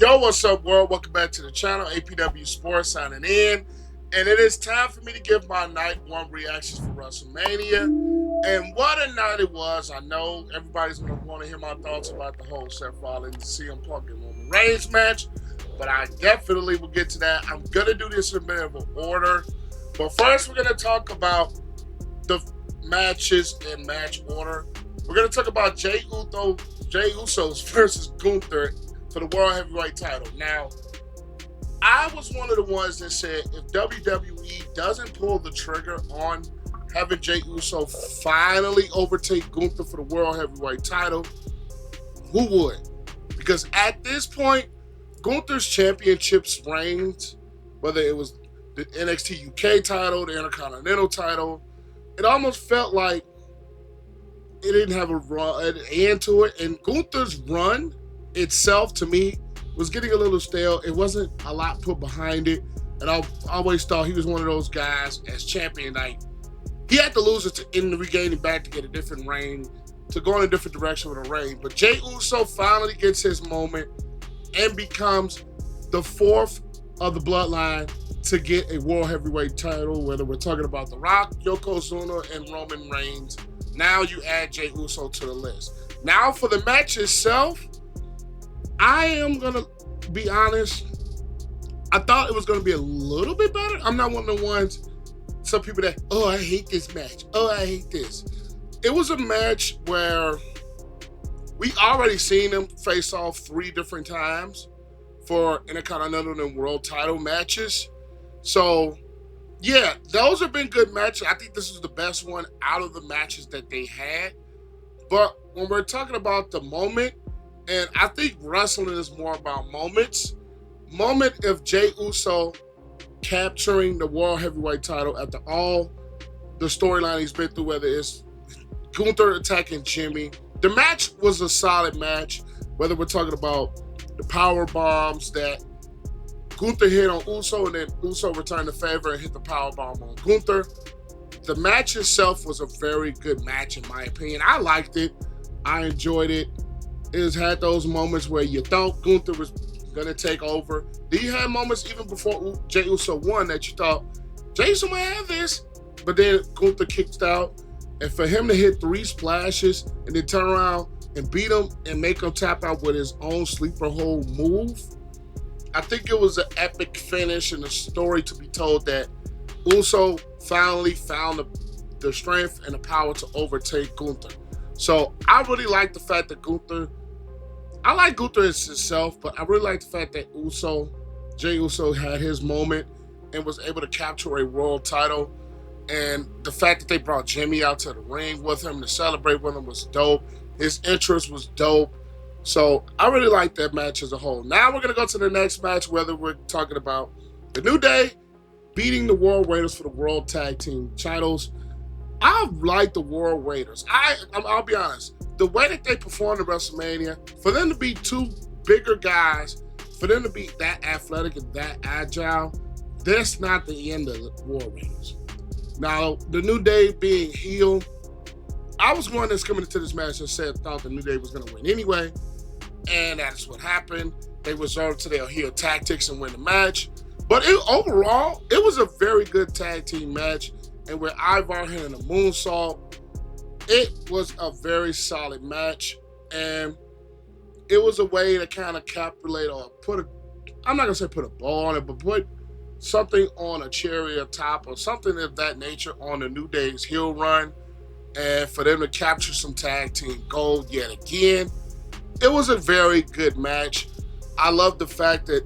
Yo, what's up, world? Welcome back to the channel. APW Sports signing in. And it is time for me to give my night one reactions for WrestleMania. And what a night it was. I know everybody's going to want to hear my thoughts about the whole Seth Rollins, CM Punk, and Roman Reigns match. But I definitely will get to that. I'm going to do this in a bit of an order. But first, we're going to talk about the matches in match order. We're going to talk about Jey Usos versus Gunther for the World Heavyweight title. Now, I was one of the ones that said if WWE doesn't pull the trigger on having Jey Uso finally overtake Gunther for the World Heavyweight title, who would? Because at this point, Gunther's championships reigns, whether it was the NXT UK title, the Intercontinental title, it almost felt like it didn't have an end to it. And Gunther's run itself, to me, was getting a little stale. It wasn't a lot put behind it. And I always thought he was one of those guys as champion. Like, he had to lose it to end the regaining back to get a different reign, to go in a different direction with a reign. But Jey Uso finally gets his moment and becomes the fourth of the Bloodline to get a World Heavyweight title, whether we're talking about The Rock, Yokozuna, and Roman Reigns. Now you add Jey Uso to the list. Now for the match itself, I am going to be honest. I thought it was going to be a little bit better. I'm not one of the ones, some people that, oh, I hate this match. Oh, I hate this. It was a match where we already seen them face off 3 different times for Intercontinental and World title matches. So, yeah, those have been good matches. I think this is the best one out of the matches that they had. But when we're talking about the moment, and I think wrestling is more about moments. Moment of Jey Uso capturing the World Heavyweight title after all the storyline he's been through, whether it's Gunther attacking Jimmy. The match was a solid match, whether we're talking about the power bombs that Gunther hit on Uso and then Uso returned the favor and hit the power bomb on Gunther. The match itself was a very good match in my opinion. I liked it. I enjoyed it. It had those moments where you thought Gunther was going to take over. Then you had moments even before Jey Uso won that you thought, Jey Uso might have this. But then Gunther kicked out. And for him to hit 3 splashes and then turn around and beat him and make him tap out with his own sleeper hold move, I think it was an epic finish and a story to be told that Uso finally found the strength and the power to overtake Gunther. So I really like the fact that I like Gunther as himself, but I really like the fact that Jey Uso had his moment and was able to capture a world title. And the fact that they brought Jimmy out to the ring with him to celebrate with him was dope. His entrance was dope. So I really like that match as a whole. Now we're going to go to the next match, whether we're talking about the New Day beating the World Raiders for the World Tag Team titles. I like the World Raiders. I'll be honest. The way that they performed at WrestleMania, for them to be 2 bigger guys, for them to be that athletic and that agile, that's not the end of the World Raiders. Now, the New Day being heel, I was one that's coming into this match and thought the New Day was going to win anyway, and that's what happened. They resorted to their heel tactics and win the match. But overall, it was a very good tag team match, and with Ivar hitting a moonsault, it was a very solid match, and it was a way to kind of calculate or I'm not going to say put a ball on it, but put something on a cherry or top or something of that nature on the New Day's heel run, and for them to capture some tag team gold yet again. It was a very good match. I love the fact that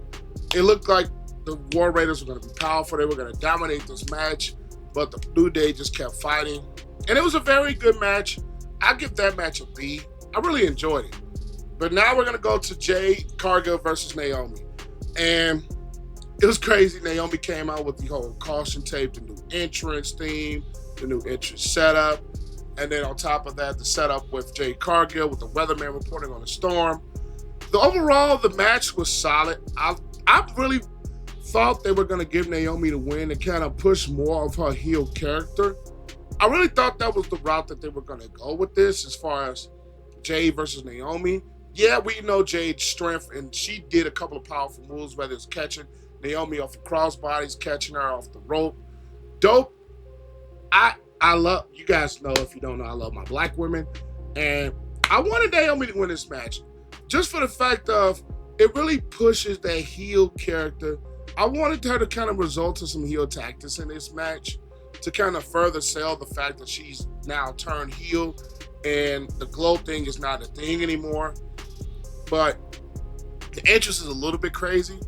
it looked like the War Raiders were going to be powerful. They were going to dominate this match, but the New Day just kept fighting. And it was a very good match. I give that match a B. I really enjoyed it. But now we're going to go to Jade Cargill versus Naomi. And it was crazy. Naomi came out with the whole caution tape, the new entrance theme, the new entrance setup. And then on top of that, the setup with Jade Cargill with the weatherman reporting on the storm. Overall, the match was solid. I really thought they were going to give Naomi the win and kind of push more of her heel character. I really thought that was the route that they were going to go with this as far as Jade versus Naomi. Yeah, we know Jade's strength, and she did a couple of powerful moves, whether it's catching Naomi off the crossbodies, catching her off the rope. Dope. I love, you guys know, if you don't know, I love my black women. And I wanted Naomi to win this match. Just for the fact of, it really pushes that heel character. I wanted her to kind of result in some heel tactics in this match to kind of further sell the fact that she's now turned heel and the glow thing is not a thing anymore. But the entrance is a little bit crazy.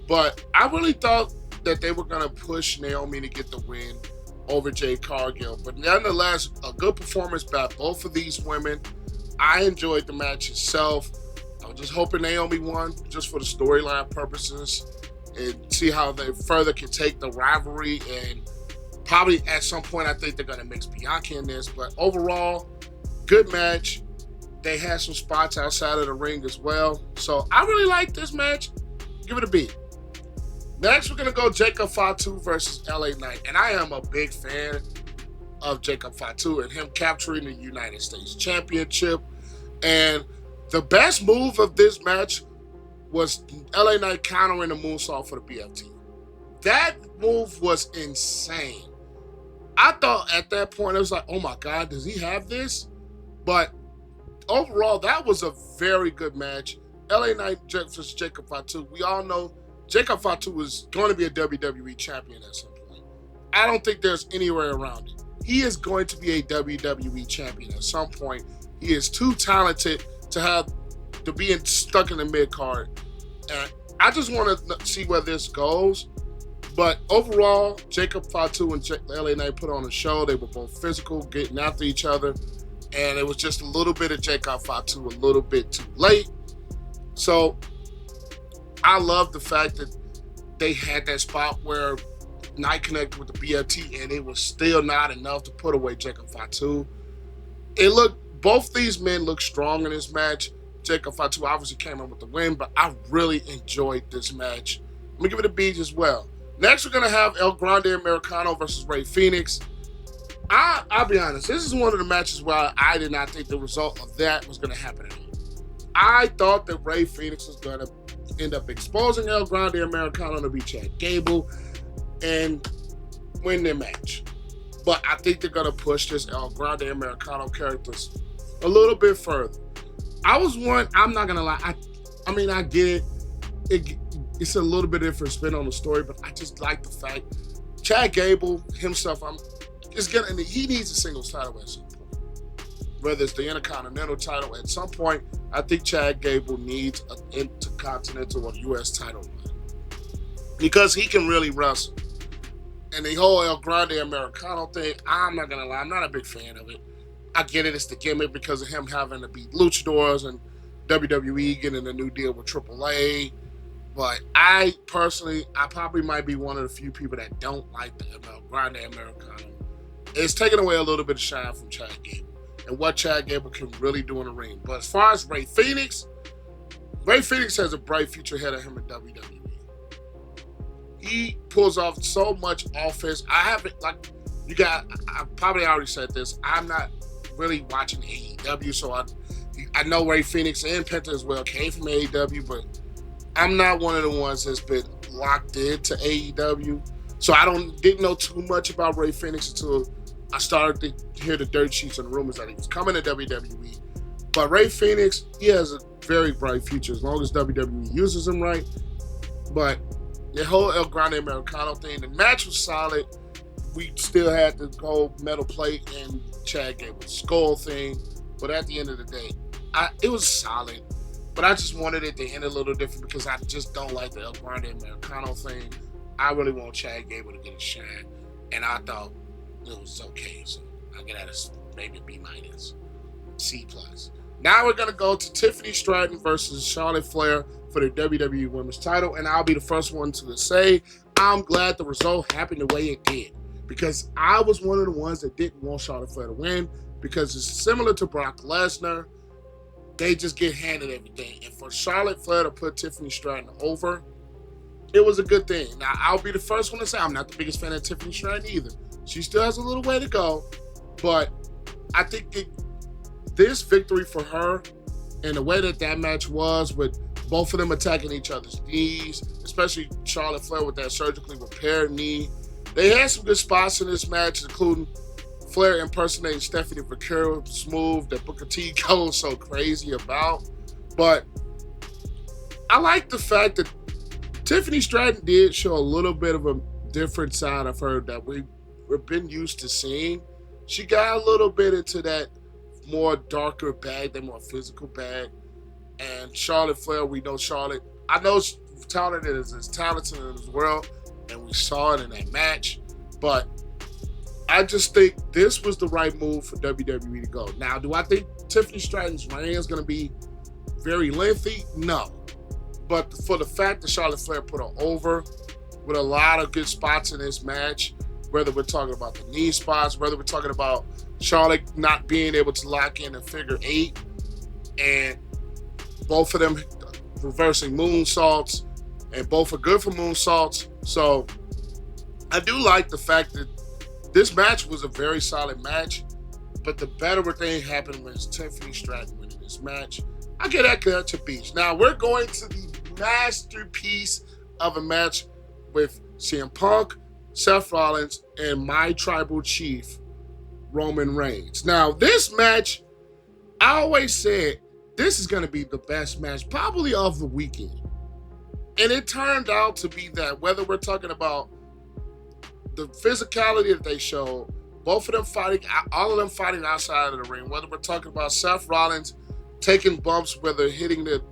But I really thought that they were going to push Naomi to get the win over Jade Cargill. But nonetheless, a good performance by both of these women. I enjoyed the match itself. I was just hoping Naomi won just for the storyline purposes and see how they further can take the rivalry. And probably at some point, I think they're going to mix Bianca in this. But overall, good match. They had some spots outside of the ring as well. So I really like this match. Give it a B. Next, we're going to go Jacob Fatu versus LA Knight. And I am a big fan of Jacob Fatu and him capturing the United States Championship. And the best move of this match was LA Knight countering the moonsault for the BFT. That move was insane. I thought at that point, it was like, oh my God, does he have this? But overall, that was a very good match. LA Knight versus Jacob Fatu. We all know Jacob Fatu is going to be a WWE champion at some point. I don't think there's anywhere around it. He is going to be a WWE champion at some point. He is too talented to be stuck in the mid card. And I just want to see where this goes. But overall, Jacob Fatu and LA Knight put on a show. They were both physical, getting after each other. And it was just a little bit of Jacob Fatu, a little bit too late. So I love the fact that they had that spot where Knight connected with the BFT and it was still not enough to put away Jacob Fatu. Both these men look strong in this match. Jacob Fatu obviously came up with the win, but I really enjoyed this match. I'm going to give it a B as well. Next, we're going to have El Grande Americano versus Rey Fenix. I'll be honest, this is one of the matches where I did not think the result of that was going to happen at all. I thought that Rey Fenix was going to end up exposing El Grande Americano to be Chad Gable and win their match. But I think they're going to push this El Grande Americano characters a little bit further. I'm not going to lie, I mean, I get it. It's a little bit different spin on the story, but I just like the fact Chad Gable himself, he needs a singles title at some point. Whether it's the Intercontinental title, at some point, I think Chad Gable needs an Intercontinental or US title run. Because he can really wrestle. And the whole El Grande Americano thing, I'm not going to lie, I'm not a big fan of it. I get it, it's the gimmick because of him having to beat luchadors and WWE getting a new deal with AAA. But I probably might be one of the few people that don't like the El Grande Americano. It's taken away a little bit of shine from Chad Gable and what Chad Gable can really do in the ring. But as far as Rey Fenix has a bright future ahead of him in WWE. He pulls off so much offense. I probably already said this. I'm not really watching AEW, so I know Rey Fenix and Penta as well came from AEW, but I'm not one of the ones that's been locked into AEW. So I didn't know too much about Rey Fenix until I started to hear the dirt sheets and rumors that he was coming to WWE. But Rey Fenix, he has a very bright future as long as WWE uses him right. But the whole El Grande Americano thing, the match was solid. We still had the whole metal plate and Chad Gable's skull thing. But at the end of the day, it was solid. But I just wanted it to end a little different because I just don't like the El Grande Americano thing. I really want Chad Gable to get a shine. And I thought it was okay. So I get at maybe a B-, C+. Now we're going to go to Tiffany Stratton versus Charlotte Flair for the WWE Women's title. And I'll be the first one to say I'm glad the result happened the way it did. Because I was one of the ones that didn't want Charlotte Flair to win. Because it's similar to Brock Lesnar. They just get handed everything. And for Charlotte Flair to put Tiffany Stratton over, it was a good thing. Now, I'll be the first one to say I'm not the biggest fan of Tiffany Stratton either. She still has a little way to go. But I think this victory for her And the way that match was, with both of them attacking each other's knees, especially Charlotte Flair with that surgically repaired knee. They had some good spots in this match, including Flair impersonating Stephanie McCurry's move that Booker T goes so crazy about. But I like the fact that Tiffany Stratton did show a little bit of a different side of her that we've been used to seeing. She got a little bit into that more darker bag, that more physical bag. And Charlotte Flair, we know Charlotte. I know talented as talented in this world, and we saw it in that match. But I just think this was the right move for WWE to go. Now, do I think Tiffany Stratton's reign is going to be very lengthy? No. But for the fact that Charlotte Flair put her over with a lot of good spots in this match, whether we're talking about the knee spots, whether we're talking about Charlotte not being able to lock in a figure 8, and both of them reversing moonsaults, and both are good for moonsaults. So I do like the fact that this match was a very solid match, but the better thing happened was Tiffany Stratton winning this match. I get that to Beach. Now we're going to the masterpiece of a match with CM Punk, Seth Rollins, and my tribal chief, Roman Reigns. Now this match, I always said this is going to be the best match probably of the weekend. And it turned out to be that, whether we're talking about the physicality that they showed, both of them fighting, all of them fighting outside of the ring, whether we're talking about Seth Rollins taking bumps, whether hitting the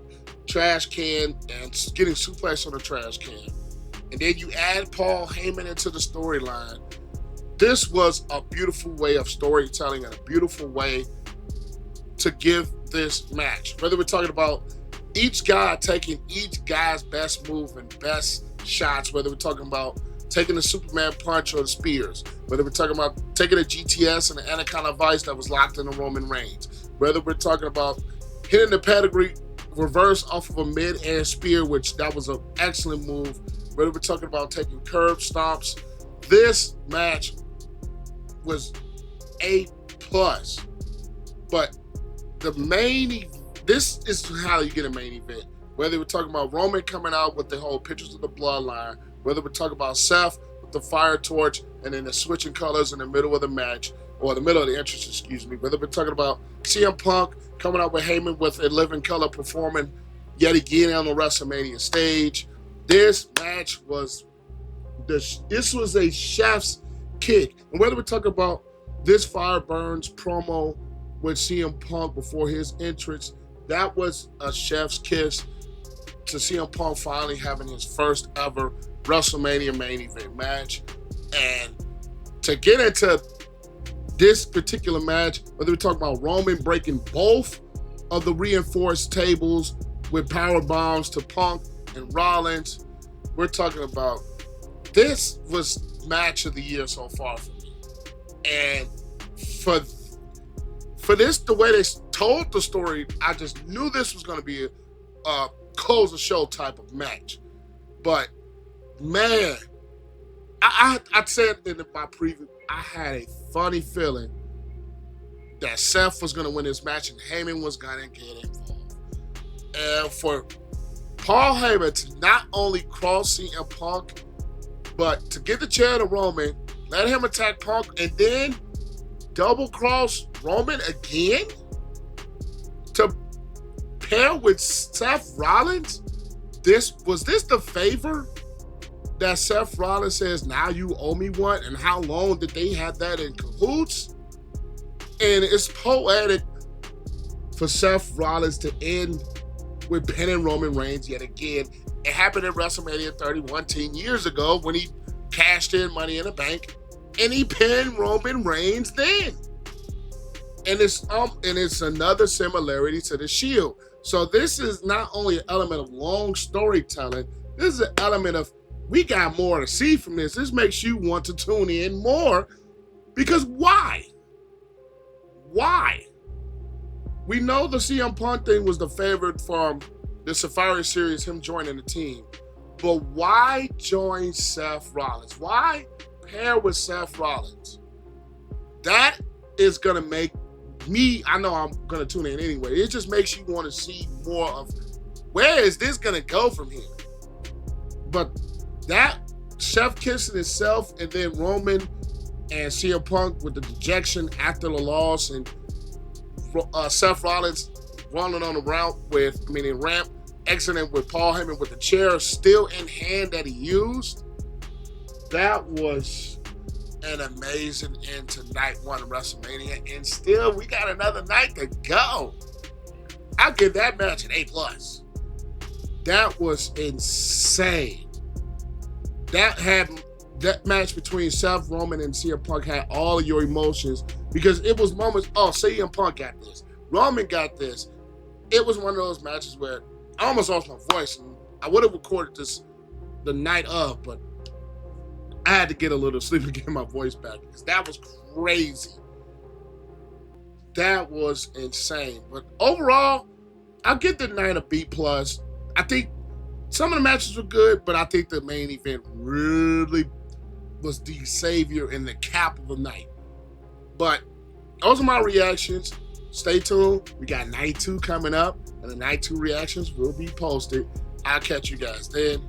trash can and getting suplexed on the trash can, and then you add Paul Heyman into the storyline. This was a beautiful way of storytelling and a beautiful way to give this match. Whether we're talking about each guy taking each guy's best move and best shots, whether we're talking about taking the Superman punch or the spears, whether we're talking about taking a GTS and the Anaconda Vice that was locked into Roman Reigns, whether we're talking about hitting the pedigree reverse off of a mid-air spear, which that was an excellent move, whether we're talking about taking curb stomps. This match was A+. But this is how you get a main event. Whether we're talking about Roman coming out with the whole pictures of the bloodline, whether we're talking about Seth with the fire torch and then the switching colors in the middle of the match, or the middle of the entrance, excuse me. Whether we're talking about CM Punk coming out with Heyman with a living color performing yet again on the WrestleMania stage. This match was a chef's kick. And whether we're talking about this Fire Burns promo with CM Punk before his entrance, that was a chef's kiss to CM Punk finally having his first ever WrestleMania main event match. And to get into this particular match, whether we're talking about Roman breaking both of the reinforced tables with power bombs to Punk and Rollins, we're talking about this was match of the year so far for me. And for this, the way they told the story, I just knew this was going to be a close the show type of match. But man, I said in my preview, I had a funny feeling that Seth was going to win this match and Heyman was going to get involved. And for Paul Heyman to not only cross CM Punk, but to give the chair to Roman, let him attack Punk, and then double cross Roman again to pair with Seth Rollins. Was this the favor that Seth Rollins says, now you owe me one? And how long did they have that in cahoots? And it's poetic for Seth Rollins to end with pinning Roman Reigns yet again. It happened at WrestleMania 31 10 years ago when he cashed in Money in the Bank and he pinned Roman Reigns then. And it's another similarity to the Shield. So this is not only an element of long storytelling, this is an element of we got more to see from this. This makes you want to tune in more, because why? Why? We know the CM Punk thing was the favorite from the Safari Series, him joining the team. But why join Seth Rollins? Why pair with Seth Rollins? That is going to make me, I know I'm going to tune in anyway. It just makes you want to see more of where is this going to go from here. But that Seth kissing himself and then Roman and CM Punk with the dejection after the loss and Seth Rollins running on the ramp, exiting with Paul Heyman with the chair still in hand that he used. That was an amazing end to night one of WrestleMania, and still we got another night to go. I'll give that match an A+. That was insane. That match between Seth, Roman, and CM Punk had all of your emotions because it was moments, CM Punk got this. Roman got this. It was one of those matches where I almost lost my voice, and I would have recorded this the night of, but I had to get a little sleep to get my voice back because that was crazy. That was insane. But overall, I'll give the night a B+. I think some of the matches were good, but I think the main event really was the savior and the cap of the night. But those are my reactions. Stay tuned. We got night 2 coming up, and the night 2 reactions will be posted. I'll catch you guys then.